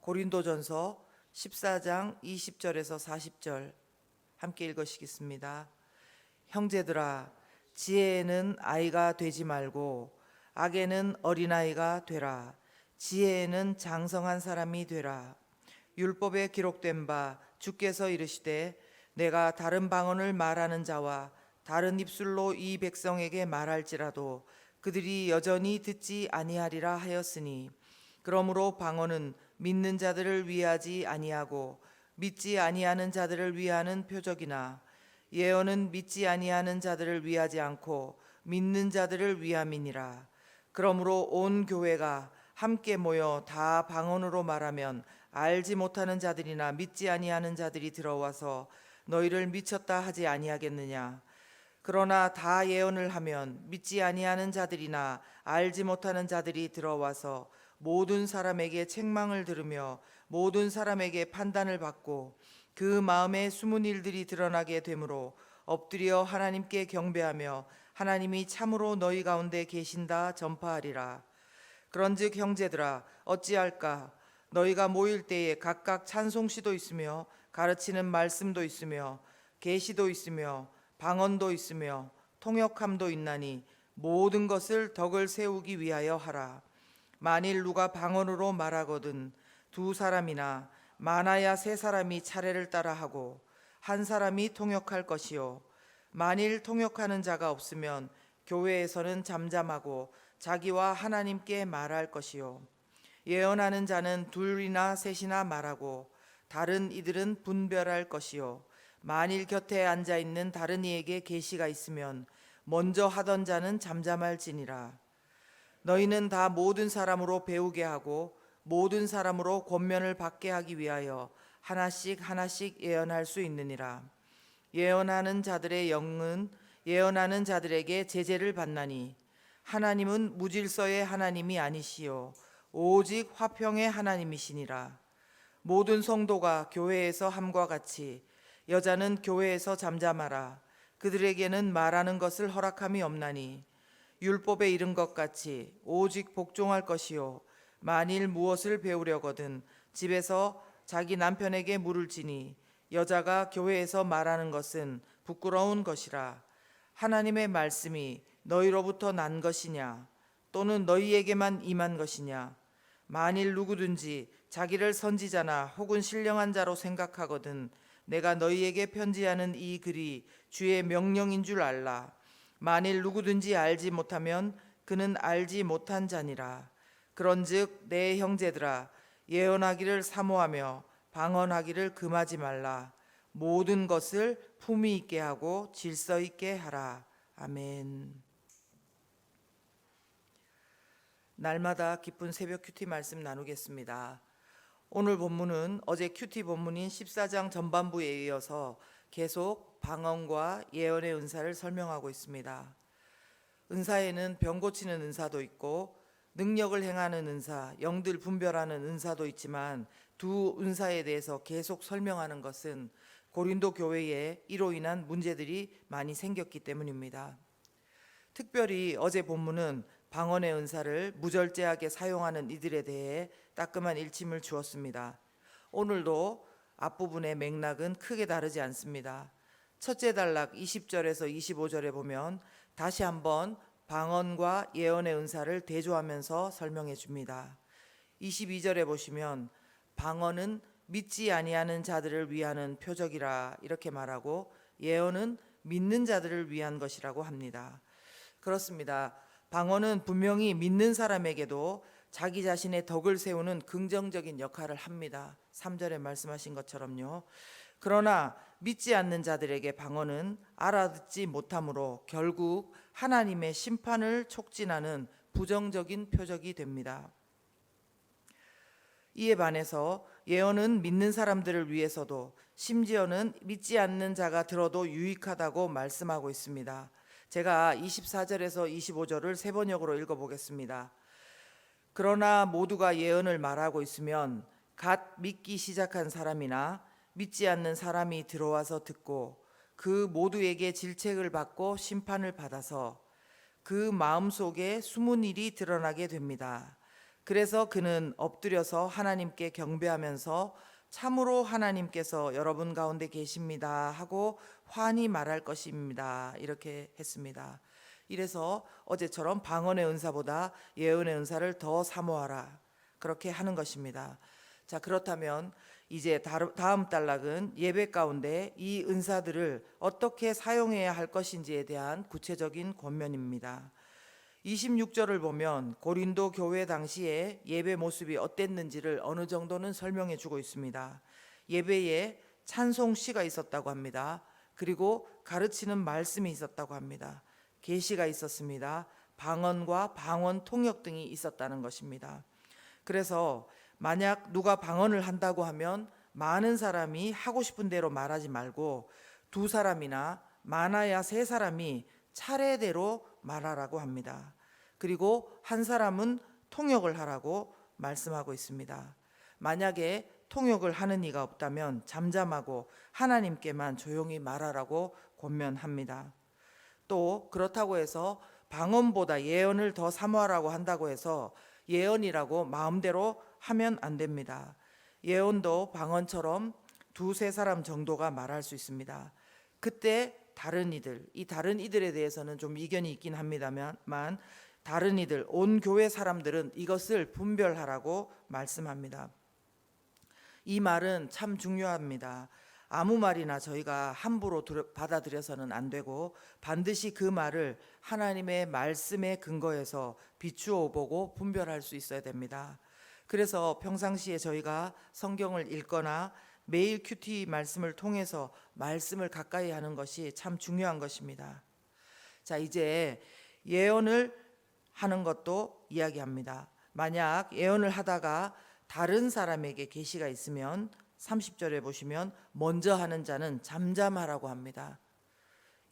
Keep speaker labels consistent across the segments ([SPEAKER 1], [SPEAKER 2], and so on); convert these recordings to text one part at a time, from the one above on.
[SPEAKER 1] 고린도전서 14장 20절에서 40절 함께 읽으시겠습니다. 형제들아, 지혜에는 아이가 되지 말고 악에는 어린아이가 되라. 지혜에는 장성한 사람이 되라. 율법에 기록된 바 주께서 이르시되 내가 다른 방언을 말하는 자와 다른 입술로 이 백성에게 말할지라도 그들이 여전히 듣지 아니하리라 하였으니, 그러므로 방언은 믿는 자들을 위하지 아니하고 믿지 아니하는 자들을 위하는 표적이나 예언은 믿지 아니하는 자들을 위하지 않고 믿는 자들을 위함이니라. 그러므로 온 교회가 함께 모여 다 방언으로 말하면 알지 못하는 자들이나 믿지 아니하는 자들이 들어와서 너희를 미쳤다 하지 아니하겠느냐. 그러나 다 예언을 하면 믿지 아니하는 자들이나 알지 못하는 자들이 들어와서 모든 사람에게 책망을 들으며 모든 사람에게 판단을 받고 그 마음에 숨은 일들이 드러나게 되므로 엎드려 하나님께 경배하며 하나님이 참으로 너희 가운데 계신다 전파하리라. 그런즉 형제들아, 어찌할까? 너희가 모일 때에 각각 찬송시도 있으며 가르치는 말씀도 있으며 계시도 있으며 방언도 있으며 통역함도 있나니 모든 것을 덕을 세우기 위하여 하라. 만일 누가 방언으로 말하거든 두 사람이나 많아야 세 사람이 차례를 따라 하고 한 사람이 통역할 것이요, 만일 통역하는 자가 없으면 교회에서는 잠잠하고 자기와 하나님께 말할 것이요, 예언하는 자는 둘이나 셋이나 말하고 다른 이들은 분별할 것이요, 만일 곁에 앉아 있는 다른 이에게 계시가 있으면 먼저 하던 자는 잠잠할지니라. 너희는 다 모든 사람으로 배우게 하고 모든 사람으로 권면을 받게 하기 위하여 하나씩 하나씩 예언할 수 있느니라. 예언하는 자들의 영은 예언하는 자들에게 제재를 받나니 하나님은 무질서의 하나님이 아니시요 오직 화평의 하나님이시니라. 모든 성도가 교회에서 함과 같이 여자는 교회에서 잠잠하라. 그들에게는 말하는 것을 허락함이 없나니 율법에 이른 것 같이 오직 복종할 것이요, 만일 무엇을 배우려거든 집에서 자기 남편에게 물을지니 여자가 교회에서 말하는 것은 부끄러운 것이라. 하나님의 말씀이 너희로부터 난 것이냐 또는 너희에게만 임한 것이냐. 만일 누구든지 자기를 선지자나 혹은 신령한 자로 생각하거든 내가 너희에게 편지하는 이 글이 주의 명령인 줄 알라. 만일 누구든지 알지 못하면 그는 알지 못한 자니라. 그런즉 내 형제들아, 예언하기를 사모하며 방언하기를 금하지 말라. 모든 것을 품위 있게 하고 질서 있게 하라. 아멘. 날마다 기쁜 새벽 큐티 말씀 나누겠습니다. 오늘 본문은 어제 큐티 본문인 14장 전반부에 이어서 계속 방언과 예언의 은사를 설명하고 있습니다. 은사에는 병 고치는 은사도 있고 능력을 행하는 은사, 영들 분별하는 은사도 있지만 두 은사에 대해서 계속 설명하는 것은 고린도 교회에 이로 인한 문제들이 많이 생겼기 때문입니다. 특별히 어제 본문은 방언의 은사를 무절제하게 사용하는 이들에 대해 따끔한 일침을 주었습니다. 오늘도 앞부분의 맥락은 크게 다르지 않습니다. 첫째 단락 20절에서 25절에 보면 다시 한번 방언과 예언의 은사를 대조하면서 설명해 줍니다. 22절에 보시면 방언은 믿지 아니하는 자들을 위하는 표적이라 이렇게 말하고 예언은 믿는 자들을 위한 것이라고 합니다. 그렇습니다. 방언은 분명히 믿는 사람에게도 자기 자신의 덕을 세우는 긍정적인 역할을 합니다. 3절에 말씀하신 것처럼요. 그러나 믿지 않는 자들에게 방언은 알아듣지 못함으로 결국 하나님의 심판을 촉진하는 부정적인 표적이 됩니다. 이에 반해서 예언은 믿는 사람들을 위해서도 심지어는 믿지 않는 자가 들어도 유익하다고 말씀하고 있습니다. 제가 24절에서 25절을 세 번역으로 읽어보겠습니다. 그러나 모두가 예언을 말하고 있으면 갓 믿기 시작한 사람이나 믿지 않는 사람이 들어와서 듣고 그 모두에게 질책을 받고 심판을 받아서 그 마음속에 숨은 일이 드러나게 됩니다. 그래서 그는 엎드려서 하나님께 경배하면서 참으로 하나님께서 여러분 가운데 계십니다 하고 환히 말할 것입니다. 이렇게 했습니다. 이래서 어제처럼 방언의 은사보다 예언의 은사를 더 사모하라. 그렇게 하는 것입니다. 자, 그렇다면 이제 다음 단락은 예배 가운데 이 은사들을 어떻게 사용해야 할 것인지에 대한 구체적인 권면입니다. 26절을 보면 고린도 교회 당시에 예배 모습이 어땠는지를 어느 정도는 설명해 주고 있습니다. 예배에 찬송시가 있었다고 합니다. 그리고 가르치는 말씀이 있었다고 합니다. 계시가 있었습니다. 방언과 방언 통역 등이 있었다는 것입니다. 그래서 만약 누가 방언을 한다고 하면 많은 사람이 하고 싶은 대로 말하지 말고 두 사람이나 많아야 세 사람이 차례대로 말하라고 합니다. 그리고 한 사람은 통역을 하라고 말씀하고 있습니다. 만약에 통역을 하는 이가 없다면 잠잠하고 하나님께만 조용히 말하라고 권면합니다. 또 그렇다고 해서 방언보다 예언을 더 사모하라고 한다고 해서 예언이라고 마음대로 하면 안 됩니다. 예언도 방언처럼 두세 사람 정도가 말할 수 있습니다. 그때 이 다른 이들에 대해서는 좀 이견이 있긴 합니다만 다른 이들, 온 교회 사람들은 이것을 분별하라고 말씀합니다. 이 말은 참 중요합니다. 아무 말이나 저희가 함부로 받아들여서는 안 되고 반드시 그 말을 하나님의 말씀에 근거해서 비추어 보고 분별할 수 있어야 됩니다. 그래서 평상시에 저희가 성경을 읽거나 매일 큐티 말씀을 통해서 말씀을 가까이 하는 것이 참 중요한 것입니다. 자, 이제 예언을 하는 것도 이야기합니다. 만약 예언을 하다가 다른 사람에게 계시가 있으면 30절에 보시면 먼저 하는 자는 잠잠하라고 합니다.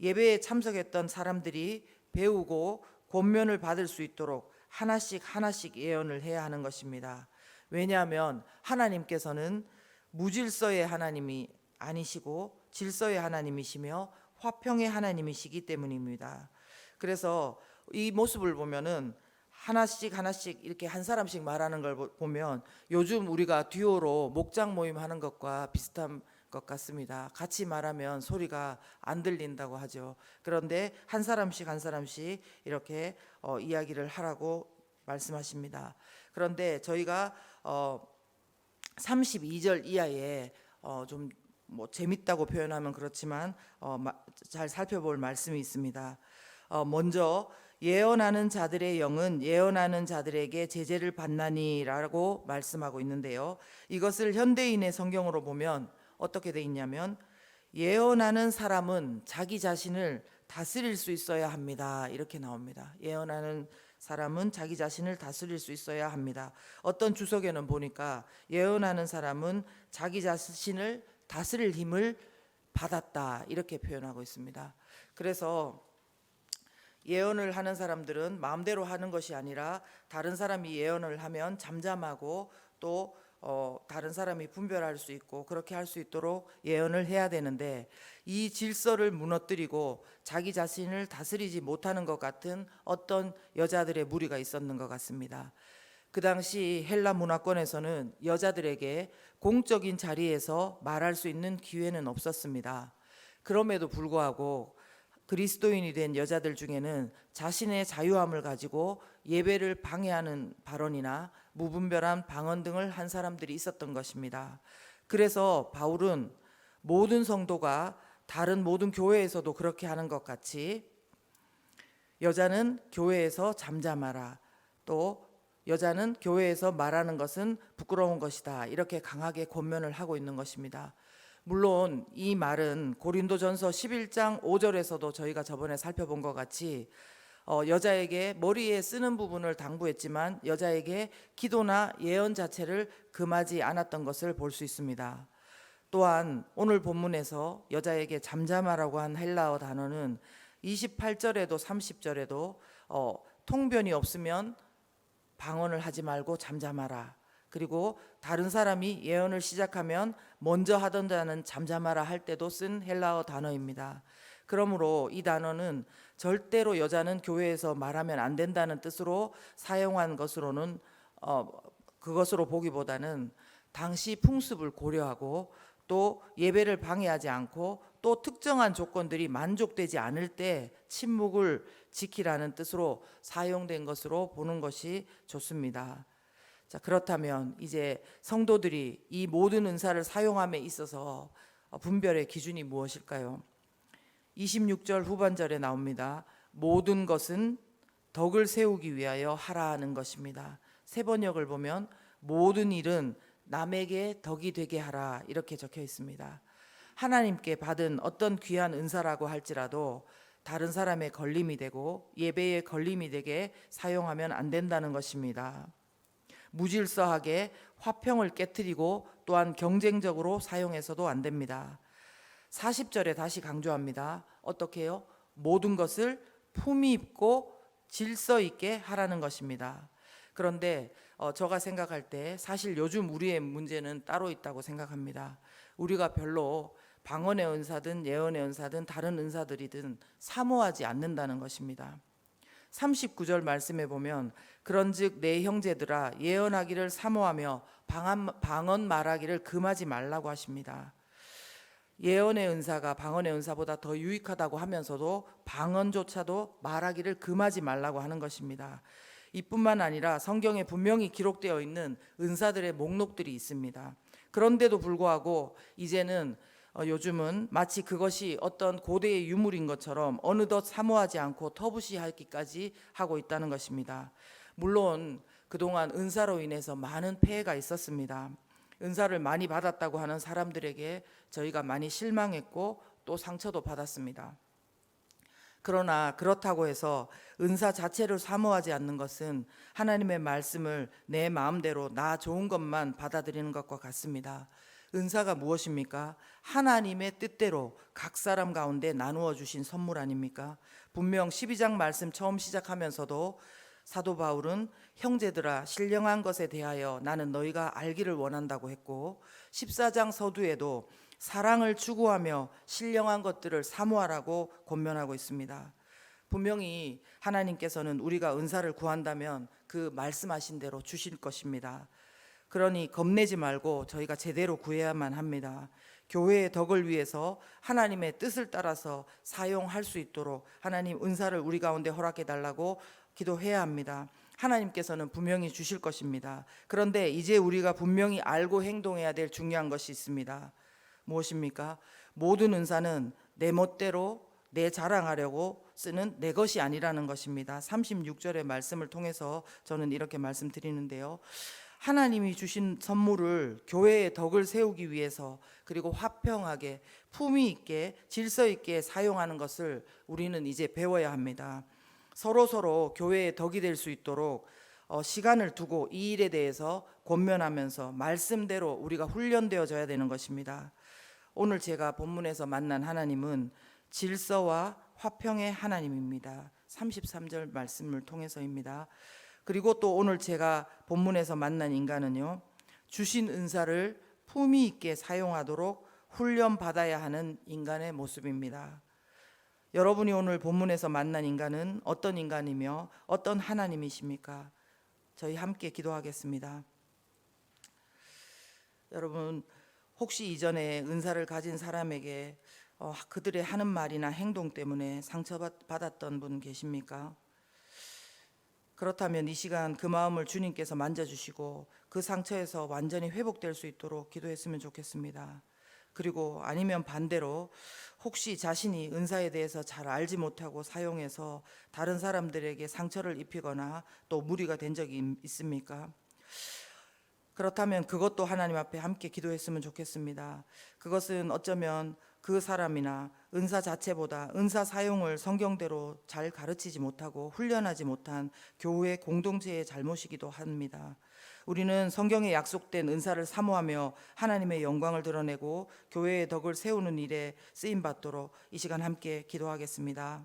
[SPEAKER 1] 예배에 참석했던 사람들이 배우고 권면을 받을 수 있도록 하나씩 예언을 해야 하는 것입니다. 왜냐하면 하나님께서는 무질서의 하나님이 아니시고 질서의 하나님이시며 화평의 하나님이시기 때문입니다. 그래서 이 모습을 보면은 하나씩 이렇게 한 사람씩 말하는 걸 보면 요즘 우리가 듀오로 목장 모임 하는 것과 비슷한 것 같습니다. 같이 말하면 소리가 안 들린다고 하죠. 그런데 한 사람씩 이렇게 이야기를 하라고 말씀하십니다. 그런데 저희가 32절 이하에 좀 뭐 재밌다고 표현하면 그렇지만 잘 살펴볼 말씀이 있습니다. 먼저 예언하는 자들의 영은 예언하는 자들에게 제재를 받나니라고 말씀하고 있는데요. 이것을 현대인의 성경으로 보면 어떻게 돼 있냐면 예언하는 사람은 자기 자신을 다스릴 수 있어야 합니다. 이렇게 나옵니다. 예언하는 사람은 자기 자신을 다스릴 수 있어야 합니다. 어떤 주석에는 보니까 예언하는 사람은 자기 자신을 다스릴 힘을 받았다. 이렇게 표현하고 있습니다. 그래서 예언을 하는 사람들은 마음대로 하는 것이 아니라 다른 사람이 예언을 하면 잠잠하고 또 다른 사람이 분별할 수 있고 그렇게 할 수 있도록 예언을 해야 되는데 이 질서를 무너뜨리고 자기 자신을 다스리지 못하는 것 같은 어떤 여자들의 무리가 있었는 것 같습니다. 그 당시 헬라 문화권에서는 여자들에게 공적인 자리에서 말할 수 있는 기회는 없었습니다. 그럼에도 불구하고 그리스도인이 된 여자들 중에는 자신의 자유함을 가지고 예배를 방해하는 발언이나 무분별한 방언 등을 한 사람들이 있었던 것입니다. 그래서 바울은 모든 성도가 다른 모든 교회에서도 그렇게 하는 것 같이 여자는 교회에서 잠잠하라, 또 여자는 교회에서 말하는 것은 부끄러운 것이다, 이렇게 강하게 권면을 하고 있는 것입니다. 물론 이 말은 고린도전서 11장 5절에서도 저희가 저번에 살펴본 것 같이 여자에게 머리에 쓰는 부분을 당부했지만 여자에게 기도나 예언 자체를 금하지 않았던 것을 볼 수 있습니다. 또한 오늘 본문에서 여자에게 잠잠하라고 한 헬라어 단어는 28절에도 30절에도 통변이 없으면 방언을 하지 말고 잠잠하라, 그리고 다른 사람이 예언을 시작하면 먼저 하던 자는 잠잠하라 할 때도 쓴 헬라어 단어입니다. 그러므로 이 단어는 절대로 여자는 교회에서 말하면 안 된다는 뜻으로 사용한 것으로는 그것으로 보기보다는 당시 풍습을 고려하고 또 예배를 방해하지 않고 또 특정한 조건들이 만족되지 않을 때 침묵을 지키라는 뜻으로 사용된 것으로 보는 것이 좋습니다. 자, 그렇다면 이제 성도들이 이 모든 은사를 사용함에 있어서 분별의 기준이 무엇일까요? 26절 후반절에 나옵니다. 모든 것은 덕을 세우기 위하여 하라는 것입니다. 새 번역을 보면 모든 일은 남에게 덕이 되게 하라 이렇게 적혀 있습니다. 하나님께 받은 어떤 귀한 은사라고 할지라도 다른 사람의 걸림이 되고 예배의 걸림이 되게 사용하면 안 된다는 것입니다. 무질서하게 화평을 깨트리고 또한 경쟁적으로 사용해서도 안 됩니다. 40절에 다시 강조합니다. 어떻게 해요? 모든 것을 품위 있고 질서 있게 하라는 것입니다. 그런데 제가 생각할 때 사실 요즘 우리의 문제는 따로 있다고 생각합니다. 우리가 별로 방언의 은사든 예언의 은사든 다른 은사들이든 사모하지 않는다는 것입니다. 39절 말씀에 보면 그런즉 내 형제들아 예언하기를 사모하며 방언 말하기를 금하지 말라고 하십니다. 예언의 은사가 방언의 은사보다 더 유익하다고 하면서도 방언조차도 말하기를 금하지 말라고 하는 것입니다. 이뿐만 아니라 성경에 분명히 기록되어 있는 은사들의 목록들이 있습니다. 그런데도 불구하고 이제는 요즘은 마치 그것이 어떤 고대의 유물인 것처럼 어느덧 사모하지 않고 터부시하기까지 하고 있다는 것입니다. 물론 그동안 은사로 인해서 많은 폐해가 있었습니다. 은사를 많이 받았다고 하는 사람들에게 저희가 많이 실망했고 또 상처도 받았습니다. 그러나 그렇다고 해서 은사 자체를 사모하지 않는 것은 하나님의 말씀을 내 마음대로 나 좋은 것만 받아들이는 것과 같습니다. 은사가 무엇입니까? 하나님의 뜻대로 각 사람 가운데 나누어 주신 선물 아닙니까? 분명 12장 말씀 처음 시작하면서도 사도 바울은 형제들아 신령한 것에 대하여 나는 너희가 알기를 원한다고 했고 14장 서두에도 사랑을 추구하며 신령한 것들을 사모하라고 권면하고 있습니다. 분명히 하나님께서는 우리가 은사를 구한다면 그 말씀하신 대로 주실 것입니다. 그러니 겁내지 말고 저희가 제대로 구해야만 합니다. 교회의 덕을 위해서 하나님의 뜻을 따라서 사용할 수 있도록 하나님 은사를 우리 가운데 허락해 달라고 기도해야 합니다. 하나님께서는 분명히 주실 것입니다. 그런데 이제 우리가 분명히 알고 행동해야 될 중요한 것이 있습니다. 무엇입니까? 모든 은사는 내 멋대로 내 자랑하려고 쓰는 내 것이 아니라는 것입니다. 36절의 말씀을 통해서 저는 이렇게 말씀드리는데요. 하나님이 주신 선물을 교회의 덕을 세우기 위해서 그리고 화평하게 품위 있게 질서 있게 사용하는 것을 우리는 이제 배워야 합니다. 서로 교회의 덕이 될 수 있도록 시간을 두고 이 일에 대해서 권면하면서 말씀대로 우리가 훈련되어져야 되는 것입니다. 오늘 제가 본문에서 만난 하나님은 질서와 화평의 하나님입니다. 33절 말씀을 통해서입니다. 그리고 또 오늘 제가 본문에서 만난 인간은요, 주신 은사를 품위 있게 사용하도록 훈련받아야 하는 인간의 모습입니다. 여러분이 오늘 본문에서 만난 인간은 어떤 인간이며 어떤 하나님이십니까? 저희 함께 기도하겠습니다. 여러분, 혹시 이전에 은사를 가진 사람에게 그들의 하는 말이나 행동 때문에 상처받았던 분 계십니까? 그렇다면 이 시간 그 마음을 주님께서 만져주시고 그 상처에서 완전히 회복될 수 있도록 기도했으면 좋겠습니다. 그리고 아니면 반대로 혹시 자신이 은사에 대해서 잘 알지 못하고 사용해서 다른 사람들에게 상처를 입히거나 또 무리가 된 적이 있습니까? 그렇다면 그것도 하나님 앞에 함께 기도했으면 좋겠습니다. 그것은 어쩌면 그 사람이나 은사 자체보다 은사 사용을 성경대로 잘 가르치지 못하고 훈련하지 못한 교회 공동체의 잘못이기도 합니다. 우리는 성경에 약속된 은사를 사모하며 하나님의 영광을 드러내고 교회의 덕을 세우는 일에 쓰임 받도록 이 시간 함께 기도하겠습니다.